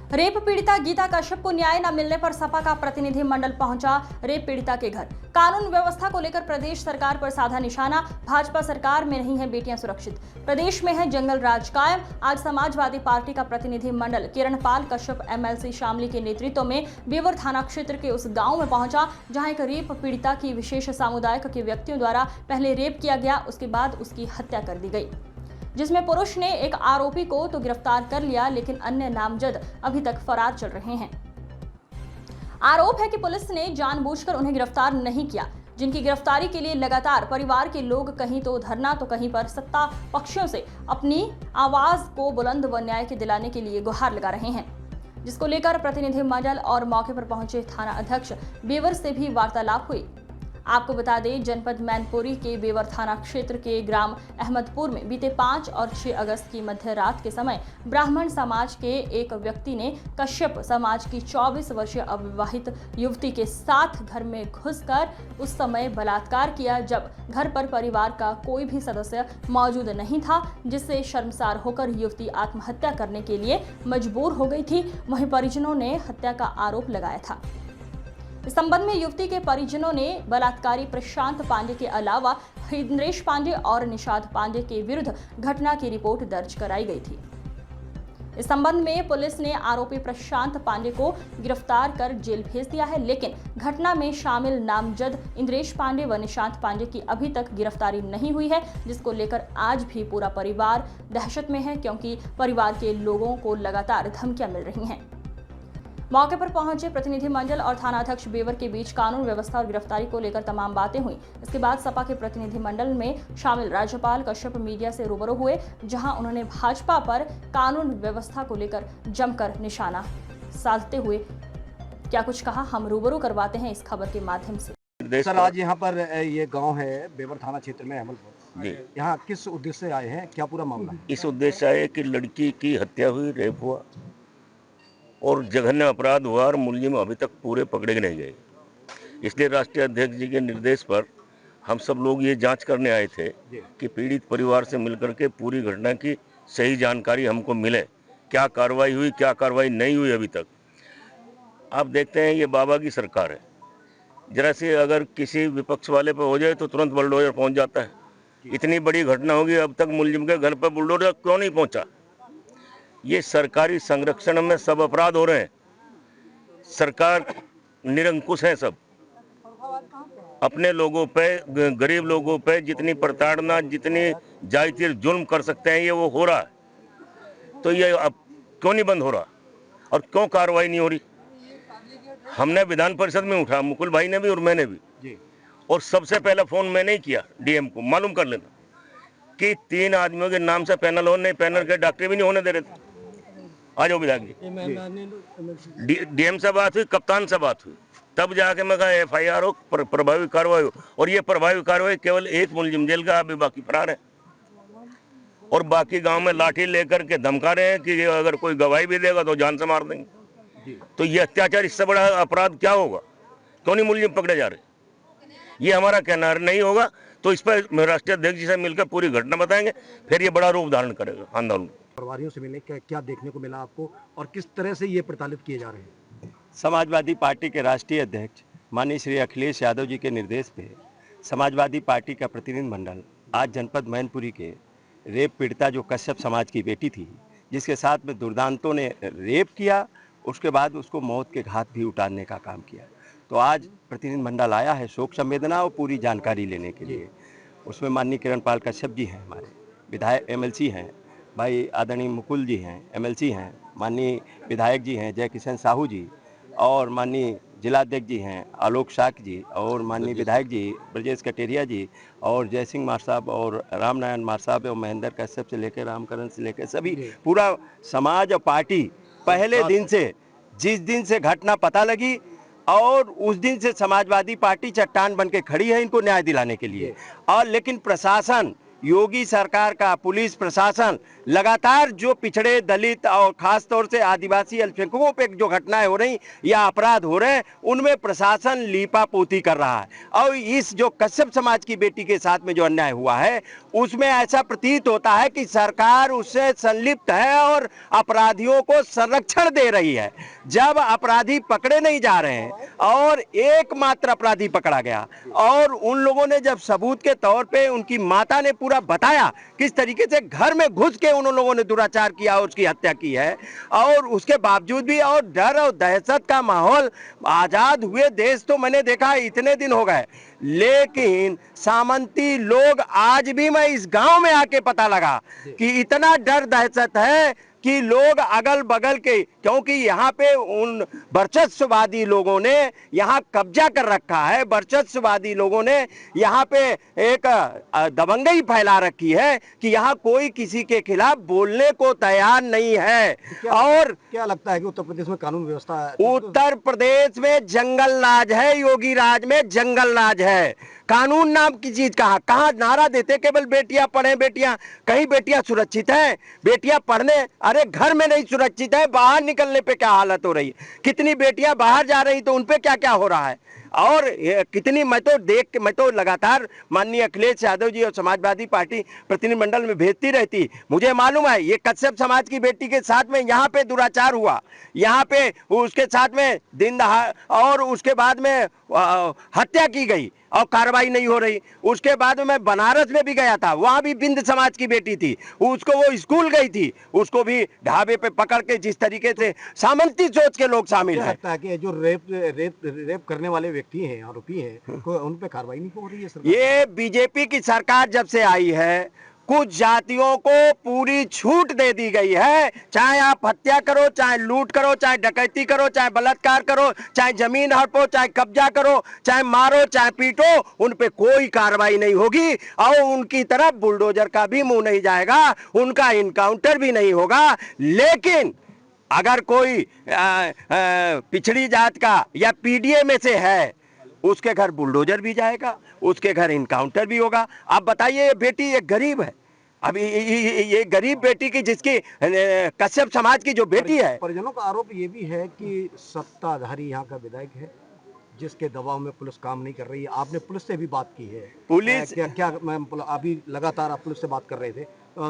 Rape पीड़िता गीता कश्यप को न्याय न मिलने पर सपा का प्रतिनिधि मंडल पहुंचा रेप पीड़िता के घर। कानून व्यवस्था को लेकर प्रदेश सरकार पर साधा निशाना। भाजपा सरकार में नहीं है बेटियां सुरक्षित, प्रदेश में है जंगल राज कायम। आज समाजवादी पार्टी का प्रतिनिधि मंडल किरणपाल कश्यप एमएलसी शामली के नेतृत्व में बेवर थाना क्षेत्र के उस गांव में पहुंचा जहां एक रेप पीड़िता की विशेष समुदाय के व्यक्तियों द्वारा पहले रेप किया गया, उसके बाद उसकी हत्या कर दी गई, जिसमें पुरुष ने एक आरोपी को तो गिरफ्तार कर लिया, लेकिन अन्य नामजद अभी तक फरार चल रहे हैं। आरोप है कि पुलिस ने जानबूझकर उन्हें गिरफ्तार नहीं किया, जिनकी गिरफ्तारी के लिए लगातार परिवार के लोग कहीं तो धरना तो कहीं पर सत्ता पक्षों से अपनी आवाज को बुलंद व न्याय के दिलाने के लिए गुहार लगा रहे हैं, जिसको लेकर प्रतिनिधि मंडल और मौके पर पहुंचे थाना अध्यक्ष बेवर से भी वार्तालाप हुई। आपको बता दें, जनपद मैनपुरी के बेवर थाना क्षेत्र के ग्राम अहमदपुर में बीते 5 और 6 अगस्त की मध्य रात के समय ब्राह्मण समाज के एक व्यक्ति ने कश्यप समाज की 24 वर्षीय अविवाहित युवती के साथ घर में घुसकर उस समय बलात्कार किया, जब घर पर परिवार का कोई भी सदस्य मौजूद नहीं था, जिससे शर्मसार होकर युवती आत्महत्या करने के लिए मजबूर हो गई थी। वहीं परिजनों ने हत्या का आरोप लगाया था। इस संबंध में युवती के परिजनों ने बलात्कारी प्रशांत पांडे के अलावा इंद्रेश पांडे और निषाद पांडे के विरुद्ध घटना की रिपोर्ट दर्ज कराई गई थी। इस संबंध में पुलिस ने आरोपी प्रशांत पांडे को गिरफ्तार कर जेल भेज दिया है, लेकिन घटना में शामिल नामजद इंद्रेश पांडे व निषाद पांडे की अभी तक गिरफ्तारी नहीं हुई है, जिसको लेकर आज भी पूरा परिवार दहशत में है, क्योंकि परिवार के लोगों को लगातार धमकियां मिल रही हैं। मौके पर पहुंचे प्रतिनिधि मंडल और थाना अध्यक्ष बेवर के बीच कानून व्यवस्था और गिरफ्तारी को लेकर तमाम बातें हुई। इसके बाद सपा के प्रतिनिधि मंडल में शामिल राज्यपाल कश्यप मीडिया से रूबरू हुए, जहां उन्होंने भाजपा पर कानून व्यवस्था को लेकर जमकर निशाना साधते हुए क्या कुछ कहा, हम रूबरू करवाते हैं इस खबर के माध्यम से। सर, आज यहाँ पर ये गांव है बेवर थाना क्षेत्र में अहमदपुर, यहाँ किस उद्देश्य से आए हैं, क्या पूरा मामला है? इस उद्देश्य से आए कि लड़की की हत्या हुई, रेप हुआ और जघन्य अपराध हुआ और मुलजिम अभी तक पूरे पकड़े नहीं गए। इसलिए राष्ट्रीय अध्यक्ष जी के निर्देश पर हम सब लोग ये जांच करने आए थे कि पीड़ित परिवार से मिलकर के पूरी घटना की सही जानकारी हमको मिले, क्या कार्रवाई हुई, क्या कार्रवाई नहीं हुई अभी तक। आप देखते हैं ये बाबा की सरकार है, जरा से अगर किसी विपक्ष वाले पर हो जाए तो तुरंत बुलडोजर पहुंच जाता है। इतनी बड़ी घटना होगी, अब तक मुलजिम के घर पर बुलडोजर क्यों नहीं पहुंचा? ये सरकारी संरक्षण में सब अपराध हो रहे हैं, सरकार निरंकुश है, सब अपने लोगों पे, गरीब लोगों पे जितनी प्रताड़ना, जितनी जायज़ जुल्म कर सकते हैं ये वो हो रहा है। तो ये अब क्यों नहीं बंद हो रहा और क्यों कार्रवाई नहीं हो रही? हमने विधान परिषद में उठा, मुकुल भाई ने भी और मैंने भी, और सबसे पहला फोन मैंने ही किया डीएम को। मालूम कर लेना कि 3 आदमियों के नाम से पैनल हो, नहीं पैनल के डॉक्टर भी नहीं होने दे रहे थे। आ जाओ विधायक जी, डीएम से बात हुई, कप्तान से बात हुई, तब जाके मैं कहा एफआईआर हो, प्रभावी कार्रवाई हो। और ये प्रभावी कार्रवाई केवल एक मुलजिम जेल का, अभी बाकी फरार है और बाकी गांव में लाठी लेकर के धमका रहे हैं कि अगर कोई गवाही भी देगा तो जान से मार देंगे। तो ये अत्याचार, इससे बड़ा अपराध क्या होगा? क्यों नहीं मुलजिम पकड़े जा रहे? ये हमारा कहना नहीं होगा तो इस पर राष्ट्रीय अध्यक्ष जी से मिलकर पूरी घटना बताएंगे, फिर ये बड़ा रूप धारण करेगा आंदोलन। प्रभारियों से मिलने क्या देखने को मिला आपको और किस तरह से ये प्रताड़ित किए जा रहे हैं? समाजवादी पार्टी के राष्ट्रीय अध्यक्ष माननीय श्री अखिलेश यादव जी के निर्देश पे समाजवादी पार्टी का प्रतिनिधि मंडल आज जनपद मैनपुरी के रेप पीड़िता जो कश्यप समाज की बेटी थी, जिसके साथ में दुर्दांतों ने रेप किया, उसके बाद उसको मौत के घाट भी उतारने का काम किया। तो आज प्रतिनिधि मंडल आया है शोक संवेदना और पूरी जानकारी लेने के लिए। उसमें माननीय किरणपाल कश्यप जी हैं, हमारे विधायक एमएलसी हैं, भाई आदरणीय मुकुल जी हैं एमएलसी हैं, माननीय विधायक जी हैं जय किशन साहू जी, और माननीय जिलाध्यक्ष जी हैं आलोक शाक जी, और माननीय विधायक जी ब्रजेश कटेरिया जी, और जय सिंह मार साहब, और रामनारायण मार साहब, और महेंद्र कश्यप से लेकर रामकरण से लेकर सभी पूरा समाज और पार्टी पहले दिन से, जिस दिन से घटना पता लगी और उस दिन से समाजवादी पार्टी चट्टान बन के खड़ी है इनको न्याय दिलाने के लिए। और लेकिन प्रशासन, योगी सरकार का पुलिस प्रशासन लगातार जो पिछड़े दलित और खास तौर से आदिवासी अल्पसंख्यकों पे जो घटनाएं हो रही या अपराध हो रहे हैं उनमें प्रशासन लीपापोती कर रहा है। और इस जो कश्यप समाज की बेटी के साथ में जो अन्याय हुआ है उसमें ऐसा प्रतीत होता है कि सरकार उससे संलिप्त है और अपराधियों को संरक्षण दे रही है। जब अपराधी पकड़े नहीं जा रहे हैं और एकमात्र अपराधी पकड़ा गया और उन लोगों ने जब सबूत के तौर पे उनकी माता ने पूरा बताया किस तरीके से घर में घुस के उन लोगों ने दुराचार किया और उसकी हत्या की है, और उसके बावजूद भी और डर और दहशत का माहौल, आजाद हुए देश तो मैंने देखा इतने दिन हो गए, लेकिन सामंती लोग आज भी, मैं इस गांव में आके पता लगा कि इतना डर दहशत है कि लोग अगल बगल के, क्योंकि यहाँ पे उन वर्चस्ववादी लोगों ने यहाँ कब्जा कर रखा है, वर्चस्ववादी लोगों ने यहाँ पे एक दबंगई फैला रखी है कि यहाँ कोई किसी के खिलाफ बोलने को तैयार नहीं है। और क्या लगता है कि उत्तर प्रदेश में कानून व्यवस्था, उत्तर प्रदेश में जंगल राज है, योगी राज में जंगल राज है। कानून नाम की चीज कहाँ नारा देते केवल बेटियां पढ़े, बेटियां, कहीं बेटियां सुरक्षित हैं? बेटियां पढ़ने, अरे घर में नहीं सुरक्षित है, बाहर निकलने पे क्या हालत हो रही है, कितनी बेटियां बाहर जा रही तो उन पे क्या क्या हो रहा है। और कितनी, मैं तो लगातार माननीय अखिलेश यादव जी और समाजवादी पार्टी प्रतिनिधिमंडल में भेजती रहती। मुझे मालूम है ये कश्यप समाज की बेटी के साथ में यहाँ पे दुराचार हुआ, यहाँ पे उसके साथ में दिन दहाड़, और उसके बाद में हत्या की गई और कार्रवाई नहीं हो रही। उसके बाद में मैं बनारस में भी गया था, वहां भी बिंद समाज की बेटी थी, उसको, वो स्कूल गई थी, उसको भी ढाबे पे पकड़ के जिस तरीके से सामंती सोच के लोग शामिल हैं। लगता है कि जो रेप करने वाले व्यक्ति हैं, आरोपी हैं, उन पे कार्रवाई नहीं हो रही है सरकार? ये बीजेपी की सरकार जब से आई है कुछ जातियों को पूरी छूट दे दी गई है, चाहे आप हत्या करो, चाहे लूट करो, चाहे डकैती करो, चाहे बलात्कार करो, चाहे जमीन हड़पो, चाहे कब्जा करो, चाहे मारो, चाहे पीटो, उन पे कोई कार्रवाई नहीं होगी और उनकी तरफ बुलडोजर का भी मुंह नहीं जाएगा, उनका इनकाउंटर भी नहीं होगा। लेकिन अगर कोई पिछड़ी जात का या पीडीए में से है, उसके घर बुलडोजर भी जाएगा, उसके घर इनकाउंटर भी होगा। आप बताइए, ये बेटी एक गरीब है, अभी ये गरीब बेटी की, जिसकी कश्यप समाज की जो बेटी है। परिजनों का आरोप ये भी है कि सत्ताधारी यहाँ का विधायक है जिसके दबाव में पुलिस काम नहीं कर रही है। आपने पुलिस से भी बात की है? पुलिस क्या मैम, अभी लगातार आप पुलिस से बात कर रहे थे,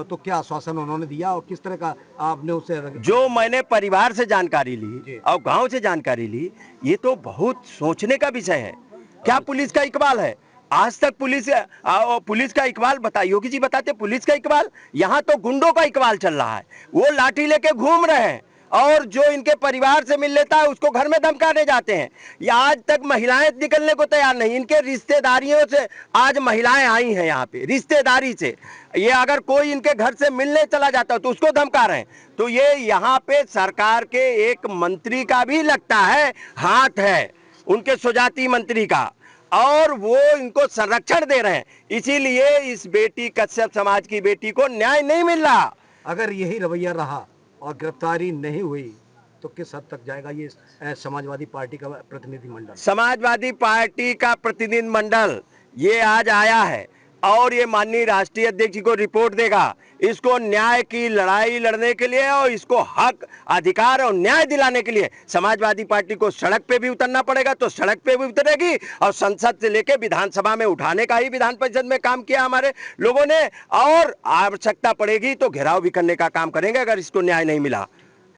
तो क्या आश्वासन उन्होंने दिया और किस तरह का आपने उससे? जो मैंने परिवार से जानकारी ली और गांव से जानकारी ली, ये तो बहुत सोचने का विषय है। क्या पुलिस का इकबाल है? आज तक पुलिस का इकबाल बताइए, योगी जी बताते पुलिस का इकबाल? यहाँ तो गुंडों का इकबाल चल रहा है, वो लाठी लेके घूम रहे हैं और जो इनके परिवार से मिल लेता है उसको घर में धमकाने जाते हैं। ये आज तक महिलाएं निकलने को तैयार नहीं, इनके रिश्तेदारियों से आज महिलाएं आई हैं यहाँ पे, रिश्तेदारी से। ये अगर कोई इनके घर से मिलने चला जाता है तो उसको धमका रहे हैं। तो ये यहाँ पे सरकार के एक मंत्री का भी लगता है हाथ है, उनके स्वजाति मंत्री का, और वो इनको संरक्षण दे रहे हैं। इसीलिए इस बेटी, कश्यप समाज की बेटी को न्याय नहीं मिल रहा। अगर यही रवैया रहा और गिरफ्तारी नहीं हुई तो किस हद तक जाएगा ये समाजवादी पार्टी का प्रतिनिधिमंडल? समाजवादी पार्टी का प्रतिनिधिमंडल ये आज आया है और ये माननीय राष्ट्रीय अध्यक्ष जी को रिपोर्ट देगा। इसको न्याय की लड़ाई लड़ने के लिए और इसको हक, अधिकार और न्याय दिलाने के लिए समाजवादी पार्टी को सड़क पे भी उतरना पड़ेगा, तो सड़क पे भी उतरेगी और संसद से लेके विधानसभा में उठाने का ही विधान परिषद में काम किया हमारे लोगों ने, और आवश्यकता पड़ेगी तो घेराव भी करने का काम करेंगे अगर इसको न्याय नहीं मिला।